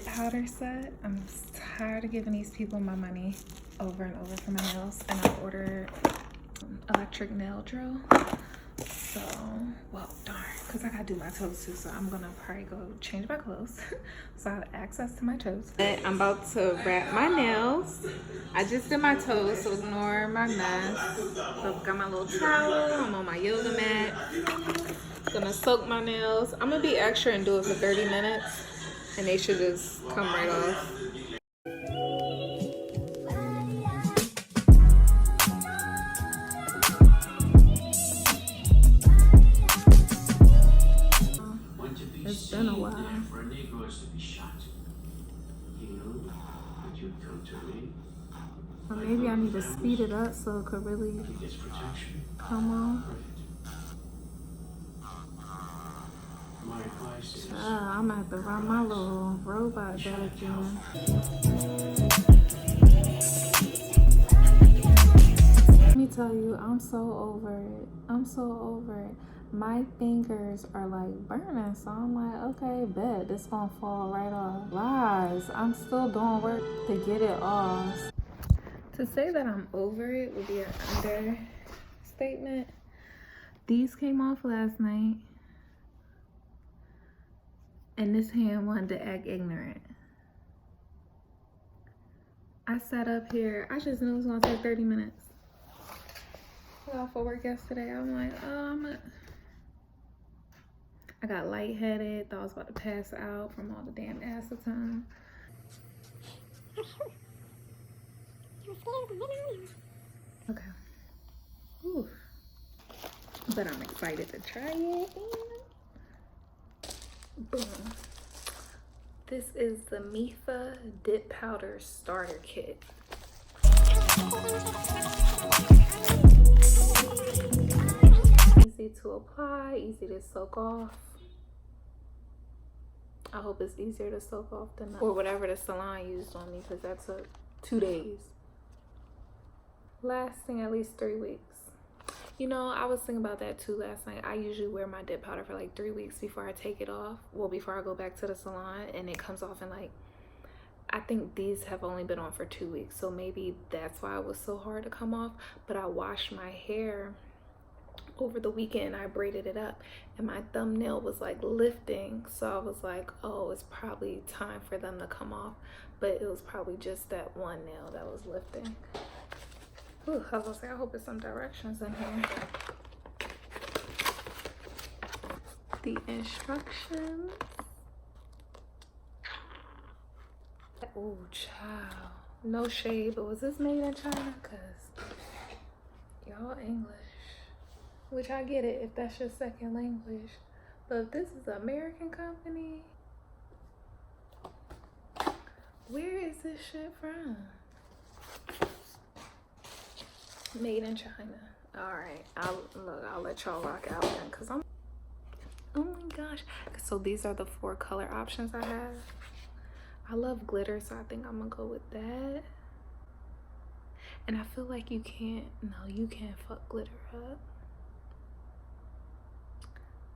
powder set. I'm tired of giving these people my money over and over for my nails, and I ordered electric nail drill. So, well, darn, because I gotta do my toes too, so I'm gonna probably go change my clothes so I have access to my toes. I'm about to wrap my nails. I just did my toes, so ignore my mess. So got my little towel, I'm on my yoga mat. Gonna soak my nails. I'm gonna be extra and do it for 30 minutes, and they should just come right off. It's been a while. Or maybe I need to speed it up so it could really come on. I'm gonna have to run my little robot back in. Let me tell you, I'm so over it. I'm so over it. My fingers are like burning, so I'm like, okay, bet this gonna fall right off. Lies, I'm still doing work to get it off. To say that I'm over it would be an understatement. These came off last night, and this hand wanted to act ignorant. I sat up here, I just knew it was gonna take 30 minutes. I got off for work yesterday. I'm like, I got lightheaded, thought I was about to pass out from all the damn acetone. Okay. Ooh. But I'm excited to try it. Boom. This is the Mefa Dip Powder Starter Kit. Easy to apply, easy to soak off. I hope it's easier to soak off than that, or whatever the salon used on me, because that took 2 days. Lasting at least 3 weeks. You know, I was thinking about that too last night. I usually wear my dip powder for like 3 weeks before I take it off. Well, before I go back to the salon, and it comes off in like, I think these have only been on for 2 weeks. So maybe that's why it was so hard to come off. But I washed my hair over the weekend. I braided it up, and my thumbnail was like lifting. So I was like, oh, it's probably time for them to come off. But it was probably just that one nail that was lifting. Ooh, I was gonna say, I hope there's some directions in here. The instructions. Oh, child. No shade, but was this made in China? Cause y'all English, which I get it if that's your second language. But if this is an American company, where is this shit from? Made in China. All right, I'll let y'all rock out then, cause I'm, oh my gosh. So these are the 4 color options I have. I love glitter, so I think I'm gonna go with that. And I feel like you can't fuck glitter up.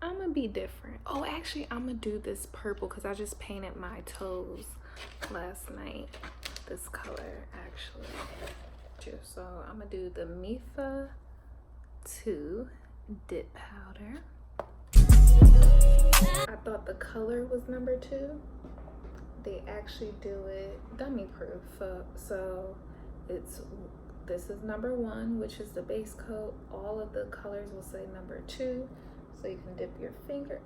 I'm gonna be different. Oh, actually, I'm gonna do this purple because I just painted my toes last night. This color, actually. So I'm gonna do the Mefa 2 Dip Powder. I thought the color was number 2. They actually do it dummy proof. So this is number 1, which is the base coat. All of the colors will say number 2. So you can dip your finger.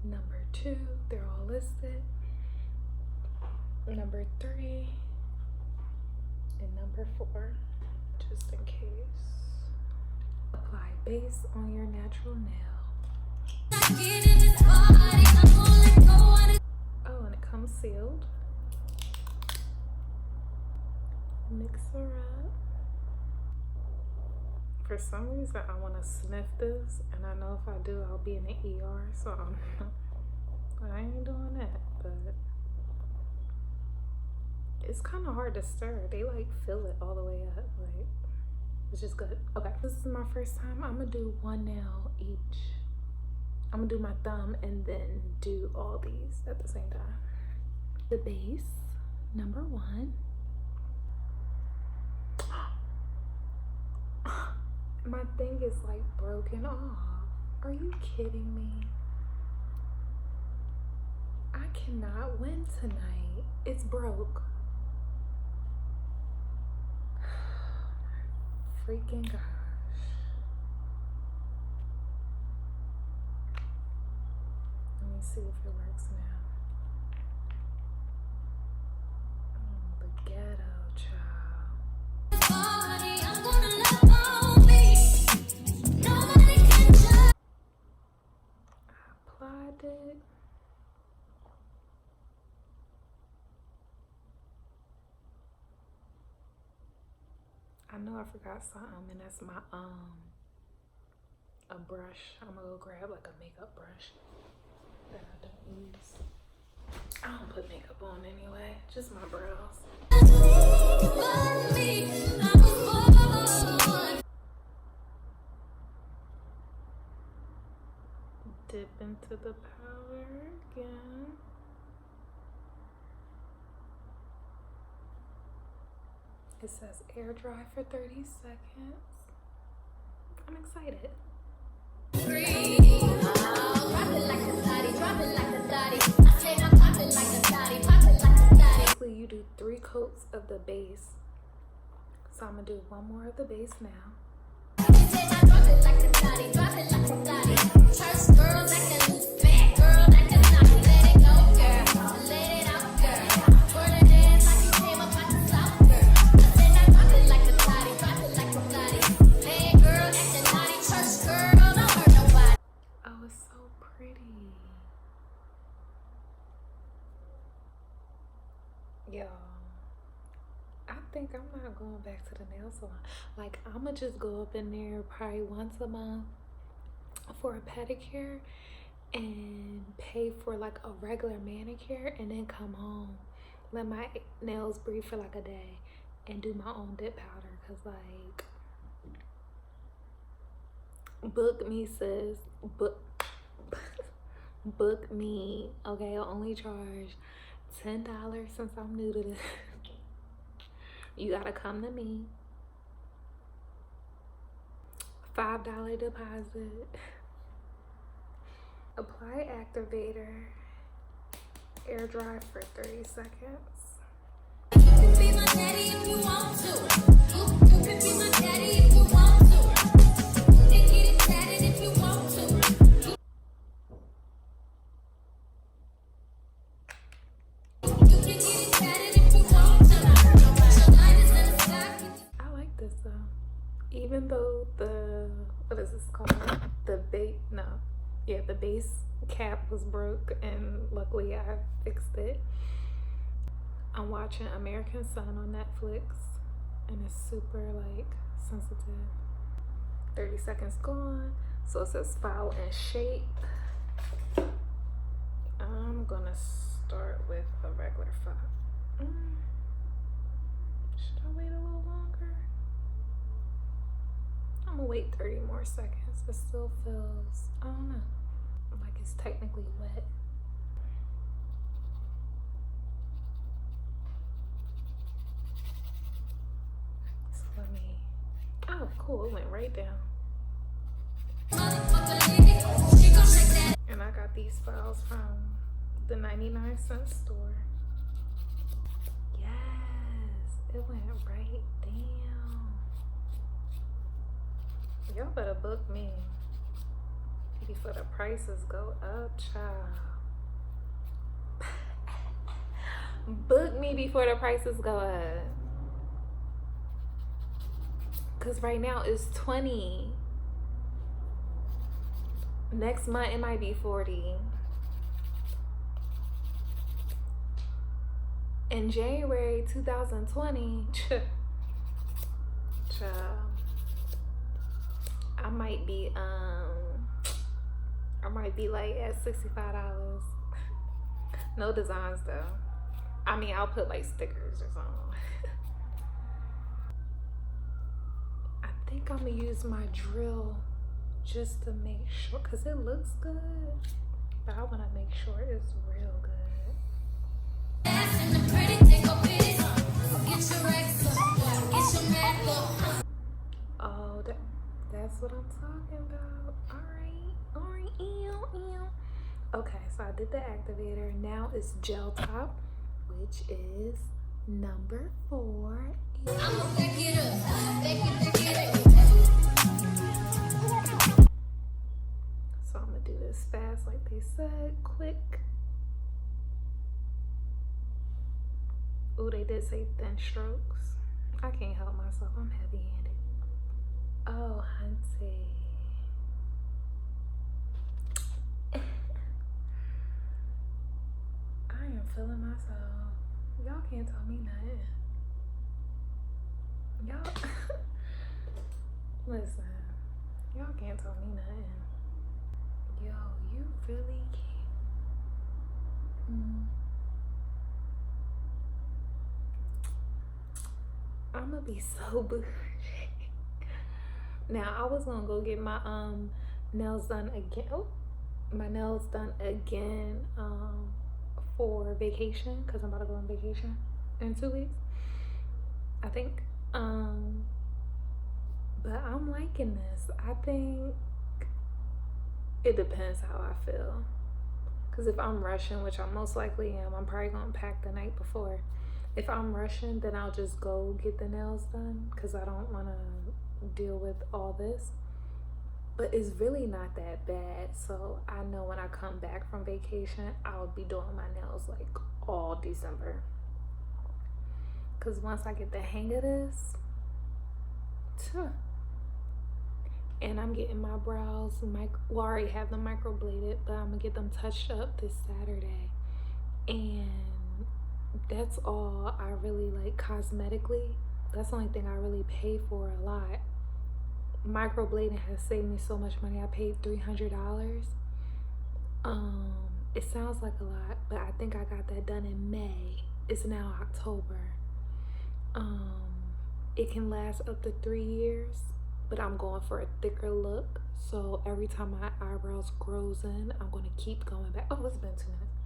Number 2, they're all listed. Number 3 and number 4, just in case. Apply base on your natural nail. Oh, and it comes sealed. Mix her up. For some reason, I want to sniff this, and I know if I do, I'll be in the ER, so I ain't doing that, but it's kind of hard to stir. They like fill it all the way up, like, which is good. Okay, this is my first time. I'm gonna do one nail each. I'm gonna do my thumb and then do all these at the same time. The base, number 1. My thing is like broken off. Are you kidding me? I cannot win tonight. It's broke. Freaking gosh. Let me see if it works now. Oh, the ghetto child. I'm gonna love on me. Nobody can judge. I applied it. I know I forgot something, and that's my a brush. I'm gonna go grab like a makeup brush that I don't use. I don't put makeup on anyway, just my brows. Dip into the powder again. It says air dry for 30 seconds. I'm excited. Basically, you do 3 coats of the base. So I'm gonna do one more of the base now. Y'all, I think I'm not going back to the nail salon. Like, I'ma just go up in there probably once a month for a pedicure and pay for like a regular manicure, and then come home, let my nails breathe for like a day, and do my own dip powder. Cause like, book me, sis. Book me. Okay, I'll only charge $10 since I'm new to this. You gotta come to me. $5 deposit. Apply activator. Air dry for 30 seconds. You can be my daddy if you want to. You can be my daddy if you want to. You can get it tatted if you want to. You can get it tatted if you want to. I like this though. Even though the, what is this called? The base cap was broke, and luckily I fixed it. I'm watching American Sun on Netflix, and it's super like sensitive. 30 seconds gone, so it says file and shape. I'm gonna start with a regular file. Should I wait a little longer? I'm gonna wait 30 more seconds. It still feels, I don't know, like it's technically wet. So let me, oh cool, it went right down. And I got these files from the 99-cent store. Yes, it went right down. Y'all better book me before the prices go up, child. Book me before the prices go up. Cause right now it's 20. Next month it might be 40. In January 2020, child, I might be like at $65. No designs though. I mean, I'll put like stickers or something. I think I'm gonna use my drill just to make sure, cause it looks good, but I wanna make sure it's real good. Oh, that's what I'm talking about. All right, ew. Okay, so I did the activator. Now it's gel top, which is number 4. I'ma back it up. So I'm gonna do this fast, like they said, quick. Ooh, they did say thin strokes. I can't help myself. I'm heavy-handed. Oh, hunty. I am feeling myself. Y'all can't tell me nothing. Y'all, listen. Y'all can't tell me nothing. Yo, you really can't. I'm gonna be so bougie. Now, I was gonna go get my nails done again. Oh, my nails done again for vacation, because I'm about to go on vacation in 2 weeks, I think. But I'm liking this. I think it depends how I feel. Because if I'm rushing, which I most likely am, I'm probably gonna pack the night before. If I'm rushing, then I'll just go get the nails done, because I don't want to deal with all this. But it's really not that bad. So I know when I come back from vacation, I'll be doing my nails like all December. Because once I get the hang of this, and I'm getting my brows, well, I already have them microbladed, but I'm going to get them touched up this Saturday. And that's all I really like cosmetically. That's the only thing I really pay for a lot. Microblading has saved me so much money. I paid $300. It sounds like a lot, but I think I got that done in May. It's now October. It can last up to 3 years, but I'm going for a thicker look. So every time my eyebrows grows in, I'm going to keep going back. Oh, it's been 2 minutes.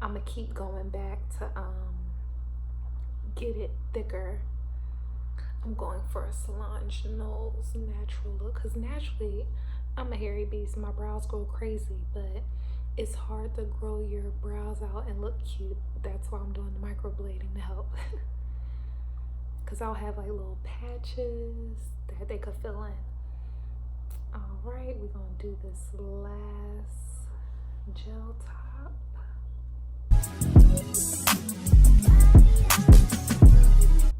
I'm going to keep going back to get it thicker. I'm going for a Solange Knowles natural look, because naturally I'm a hairy beast. My brows go crazy, but it's hard to grow your brows out and look cute. That's why I'm doing the microblading to help. Because I'll have like little patches that they could fill in. All right, we're gonna do this last gel top.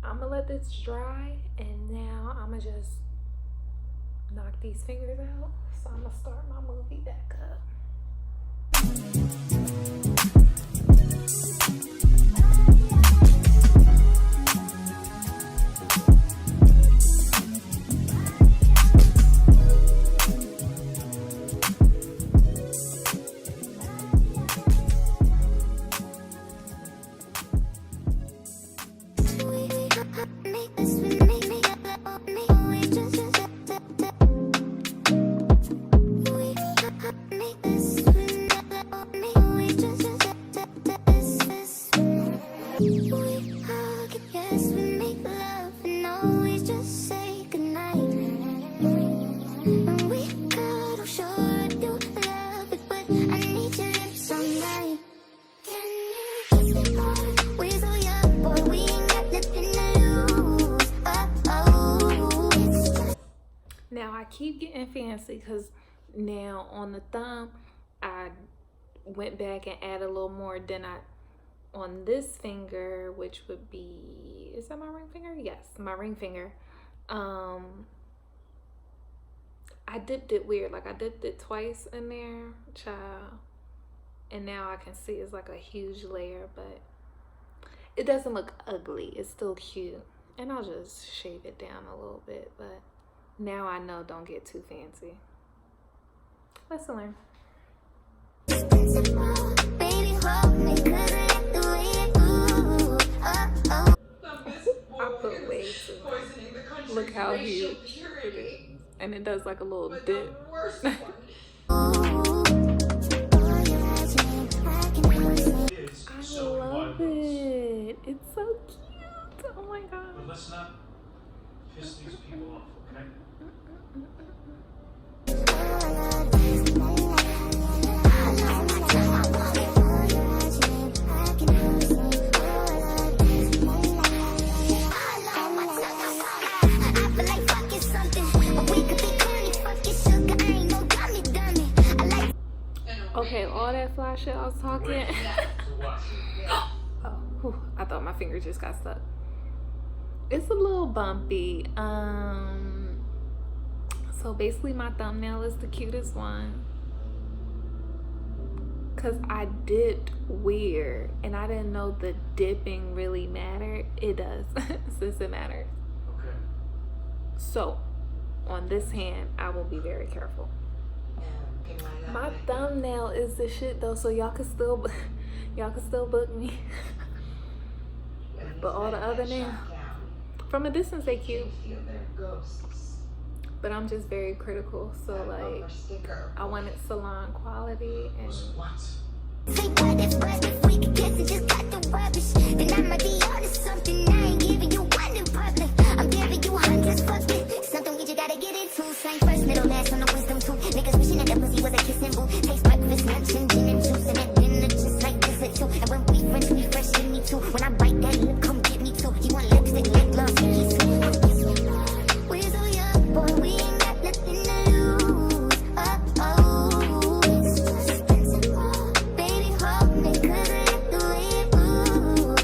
I'm gonna let this dry, and now I'm gonna just knock these fingers out. So I'm gonna start my movie back up. Now I keep getting fancy because now on the thumb I went back and added a little more than I on this finger, which would be, is that my ring finger? Yes, my ring finger. I dipped it weird, like I dipped it twice in there, child, and now I can see it's like a huge layer, but it doesn't look ugly. It's still cute, and I'll just shave it down a little bit, but now I know don't get too fancy. Lesson learned. Baby, hold me, 'cause Look how huge it is. And it does like a little dip. I love it. It's so cute. Oh my god. But let's not piss these people off, okay? Okay, all that fly shit I was talking. Oh, whew, I thought my finger just got stuck. It's a little bumpy. So basically my thumbnail is the cutest one. Cause I dipped weird and I didn't know the dipping really mattered. It does, since it matters. Okay. So on this hand, I will be very careful. My thumbnail is the shit though, so y'all can still book me. But all the other nails, from a distance they cute, but I'm just very critical, so like I wanted salon quality. And say what if we could guess and just got the rubbish, then I might be honest something. I ain't giving you one in public, I'm giving you hundreds. Fuck it, something we just gotta get into. Slang first, middle, last on the wisdom too. Niggas wishing that pussy was a kissing boo. Taste breakfast, lunch, and gin and juice, and at dinner just like this at 2. And when we friends, we fresh, give me too. When I bite that lip, come get me too. You want lipstick, lip gloss, and kiss me. We're so young, boy, we ain't got nothing to lose. It's just principle. Baby, hold me, 'cause I like the way it moves.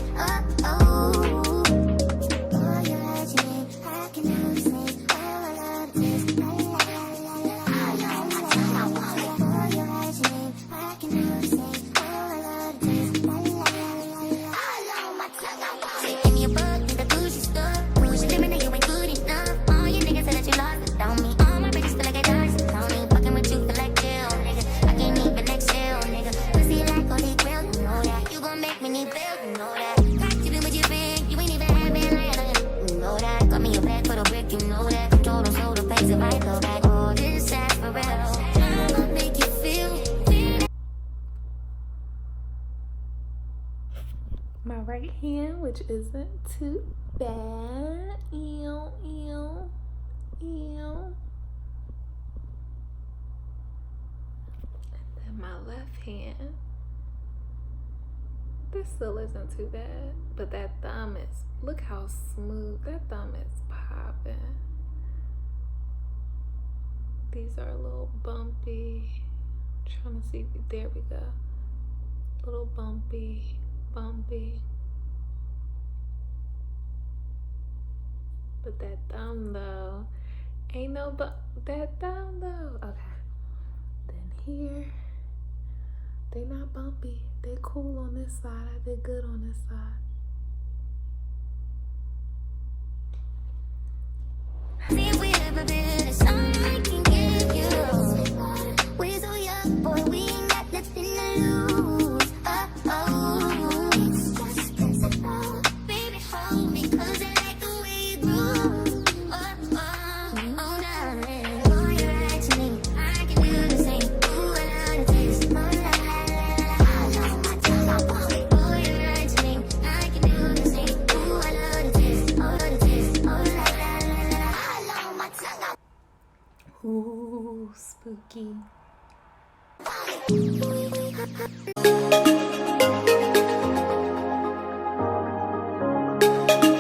Oh, you're watching, I can hallucinate. Oh, I love this. La, la, la, la. I know my tongue, I want it. Oh, you're watching, I can hallucinate. Oh, I love this. La, la, la, la. I know my tongue, I want it. Give me a bug, the bougie stuff. Push it, living that you ain't good enough. All your niggas say that you lost without me. All my bitches feel like I died without me. Fucking with you feel like jail, nigga. I can't even exhale, nigga. Pussy like holy grail, you know that. You gon' make me need bail, you know that. Got you been with your friend, you ain't even had been lying, you know that. Got me a bag for the brick, you know that. Control them, so the pays if I go back. Oh, this ass for real. I'ma make you feel. my right hand, which isn't too bad. Ew, ew, ew. And then my left hand. This still isn't too bad, but that thumb is, look how smooth. That thumb is popping. These are a little bumpy. Trying to see, there we go. Little bumpy. But that thumb though, ain't no that thumb though. Okay. Then here, they not bumpy. They cool on this side. I did good on this side. See if we ever been, it's something I can give you. We're so young, boy, we ain't got nothing to lose. It's just principle. Baby, hold me, 'cause I like the way it grows. Oh, darling. Boy, you're right to me. I can do the same. Ooh, I love the taste. Oh, la, la, la, la. I know my tongue, I want it. Boy, you're right to me. I can do the same. Ooh, I love the taste. Oh, the taste. Oh, la, la, la, la. I know my tongue, I Ooh, spooky. want it.